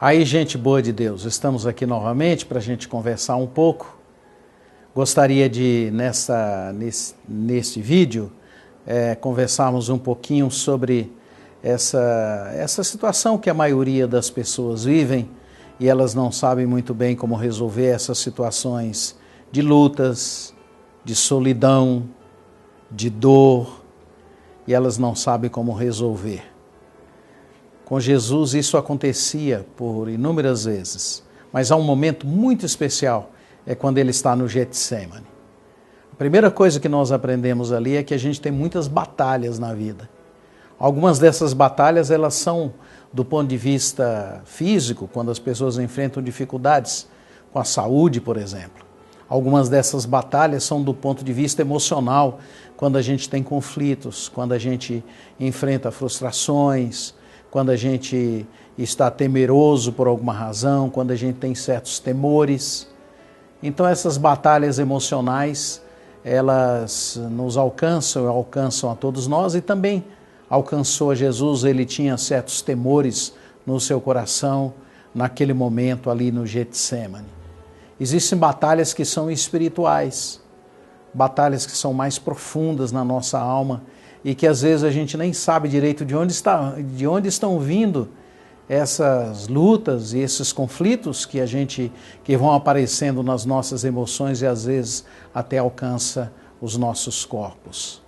Aí, gente boa de Deus, estamos aqui novamente para a gente conversar um pouco. Gostaria de, nesse vídeo, conversarmos um pouquinho sobre essa situação que a maioria das pessoas vivem e elas não sabem muito bem como resolver essas situações de lutas, de solidão, de dor, e elas não sabem como resolver. Com Jesus isso acontecia por inúmeras vezes, mas há um momento muito especial, é quando ele está no Getsemane. A primeira coisa que nós aprendemos ali é que a gente tem muitas batalhas na vida. Algumas dessas batalhas elas são do ponto de vista físico, quando as pessoas enfrentam dificuldades com a saúde, por exemplo. Algumas dessas batalhas são do ponto de vista emocional, quando a gente tem conflitos, quando a gente enfrenta frustrações, quando a gente está temeroso por alguma razão, quando a gente tem certos temores. Então essas batalhas emocionais, elas nos alcançam a todos nós e também alcançou a Jesus. Ele tinha certos temores no seu coração naquele momento ali no Getsemane. Existem batalhas que são espirituais, batalhas que são mais profundas na nossa alma e que às vezes a gente nem sabe direito de onde estão vindo essas lutas e esses conflitos que vão aparecendo nas nossas emoções e às vezes até alcança os nossos corpos.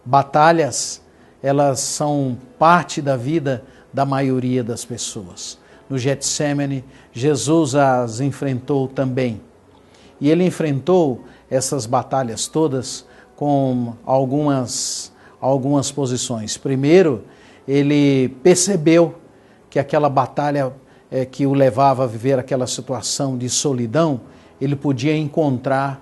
Batalhas, elas são parte da vida da maioria das pessoas. No Getsemane, Jesus as enfrentou também. E ele enfrentou essas batalhas todas com algumas posições. Primeiro, ele percebeu que aquela batalha que o levava a viver aquela situação de solidão, ele podia encontrar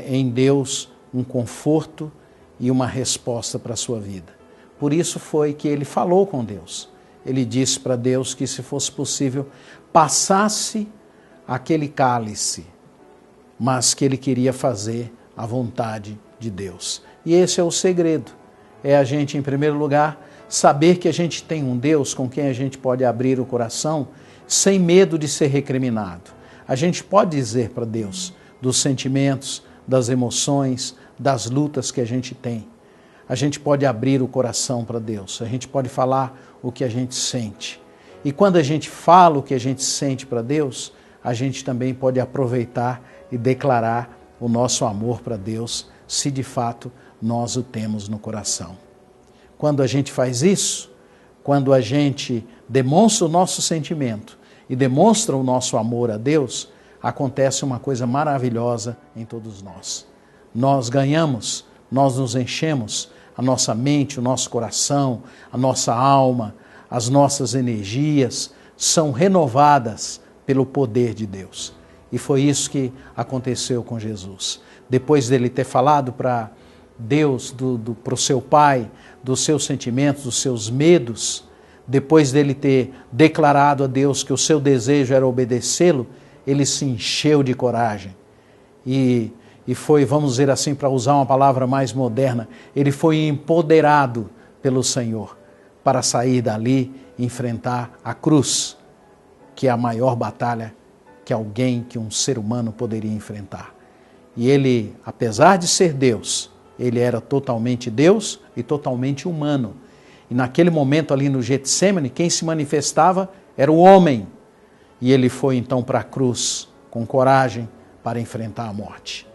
em Deus um conforto e uma resposta para a sua vida. Por isso foi que ele falou com Deus. Ele disse para Deus que, se fosse possível, passasse aquele cálice, mas que ele queria fazer a vontade de Deus. E esse é o segredo. É a gente, em primeiro lugar, saber que a gente tem um Deus com quem a gente pode abrir o coração sem medo de ser recriminado. A gente pode dizer para Deus dos sentimentos, das emoções, das lutas que a gente tem. A gente pode abrir o coração para Deus, a gente pode falar o que a gente sente. E quando a gente fala o que a gente sente para Deus, a gente também pode aproveitar e declarar o nosso amor para Deus, se de fato nós o temos no coração. Quando a gente faz isso, quando a gente demonstra o nosso sentimento e demonstra o nosso amor a Deus, acontece uma coisa maravilhosa em todos nós. Nós ganhamos, nós nos enchemos, a nossa mente, o nosso coração, a nossa alma, as nossas energias são renovadas pelo poder de Deus. E foi isso que aconteceu com Jesus. Depois dele ter falado para Deus, para o seu Pai, dos seus sentimentos, dos seus medos, depois dele ter declarado a Deus que o seu desejo era obedecê-lo, ele se encheu de coragem. E foi, vamos dizer assim, para usar uma palavra mais moderna, ele foi empoderado pelo Senhor para sair dali e enfrentar a cruz, que é a maior batalha que um ser humano poderia enfrentar. E ele, apesar de ser Deus, ele era totalmente Deus e totalmente humano. E naquele momento ali no Getsemane, quem se manifestava era o homem. E ele foi então para a cruz com coragem para enfrentar a morte.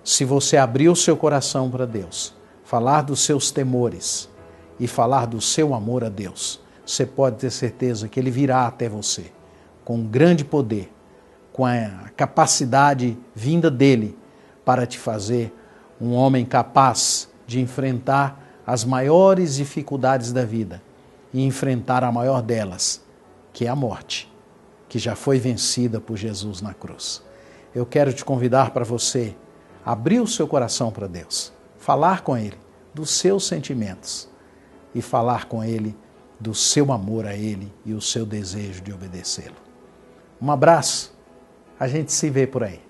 Se você abrir o seu coração para Deus, falar dos seus temores e falar do seu amor a Deus, você pode ter certeza que ele virá até você com grande poder, com a capacidade vinda dele para te fazer um homem capaz de enfrentar as maiores dificuldades da vida e enfrentar a maior delas, que é a morte, que já foi vencida por Jesus na cruz. Eu quero te convidar para você abrir o seu coração para Deus, falar com Ele dos seus sentimentos e falar com Ele do seu amor a Ele e o seu desejo de obedecê-lo. Um abraço, a gente se vê por aí.